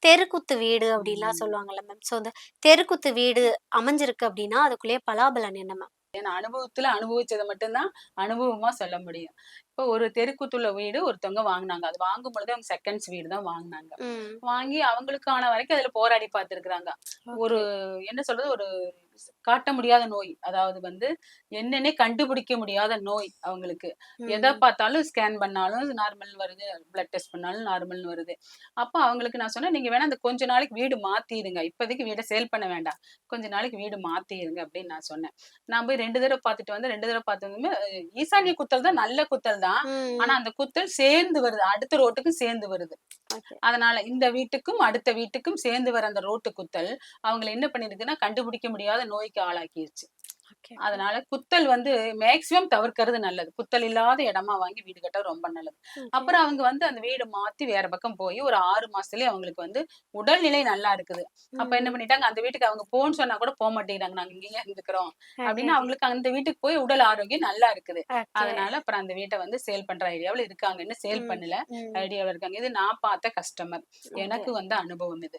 தெருக்குத்து வீடு அப்படிலாம் ம். சொல்லுவாங்கல்ல மேம். ஸோ இந்த தெருக்குத்து வீடு அமைஞ்சிருக்கு அப்படின்னா, அதுக்குள்ளேயே பலாபலன் என்ன மேம்? ஏன்னா அனுபவத்துல அனுபவிச்சத மட்டும் தான் அனுபவமா சொல்ல முடியும். இப்போ ஒரு தெருக்கூத்துள்ள வீடு ஒருத்தவங்க வாங்குனாங்க. அது வாங்கும்பொழுது அவங்க செகண்ட்ஸ் வீடு தான் வாங்குனாங்க. ம். வாங்கி அவங்களுக்கான வரைக்கும் அதுல போராடி பார்த்துருக்காங்க. ஒரு ஓகே. என்ன சொல்றது? ஒரு காட்ட முடியாத நோய். அதாவது வந்து என்னன்னே கண்டுபிடிக்க முடியாத நோய் அவங்களுக்கு. எத ம். பார்த்தாலும் ஸ்கேன் பண்ணாலும் நார்மல்னு வருது. பிளட் டெஸ்ட் பண்ணாலும் நார்மல்னு வருது. அப்ப அவங்களுக்கு நான் சொன்னேன், "நீங்க வேணா அந்த கொஞ்ச நாளைக்கு வீடு மாத்திருங்க. இப்போதைக்கு வீட சேல் பண்ண வேண்டாம். கொஞ்ச நாளைக்கு வீடு மாத்திருங்க" அப்படின்னு நான் சொன்னேன். நான் போய் 2 தடவ பார்த்துட்டு வந்தேன். 2 தடவ பார்த்ததுமே ஈசானிய குத்தல் தான் நல்ல குத்தல் தான். ஆனா ம். அந்த குத்தல் சேர்ந்து வருது. அடுத்த ரோட்டுக்கும் சேர்ந்து வருது. ஓகே. அதனால இந்த வீட்டுக்கும், அடுத்த வீட்டுக்கும் சேர்ந்து வர அந்த ரோட்டு குத்தல், அவங்கள என்ன பண்ணிருக்குன்னா, கண்டுபிடிக்க முடியாத நோய்க்கு ஆளாக்கிருச்சு. ஓகே. ஓகே. அதனால குத்தல் வந்து மேக்ஸிமம் தவிர்க்கிறது நல்லது. குத்தல் இல்லாத இடமா வாங்கி வீடு கட்டுறது ரொம்ப நல்லது. ஓகே. அப்புறம் அவங்க வந்து அந்த வீட மாத்தி வேற பக்கம் போய் ஒரு 6 மாசத்துலயே அவங்களுக்கு வந்து உடல்நிலை நல்லா இருக்குது. அப்ப என்ன ம். பண்ணிட்டாங்க, அந்த வீட்டுக்கு அவங்க போன்னு சொன்னா கூட போமாட்டேங்கிறாங்க. நாங்க இங்கேயே இருந்துக்கிறோம். ஓகே. அப்படின்னு ஓகே. அவங்களுக்கு அந்த வீட்டுக்கு போய் உடல் ஆரோக்கியம் நல்லா இருக்குது. ஓகே. அதனால அப்புறம் அந்த வீட்ட வந்து சேல் பண்ற ஐடியாவுல இருக்காங்க. இன்னும் சேல் ம். பண்ணல. ம். ஐடியாவுல இருக்காங்க. இது நான் பார்த்த கஸ்டமர். ஓகே. எனக்கு வந்த அனுபவம் இது.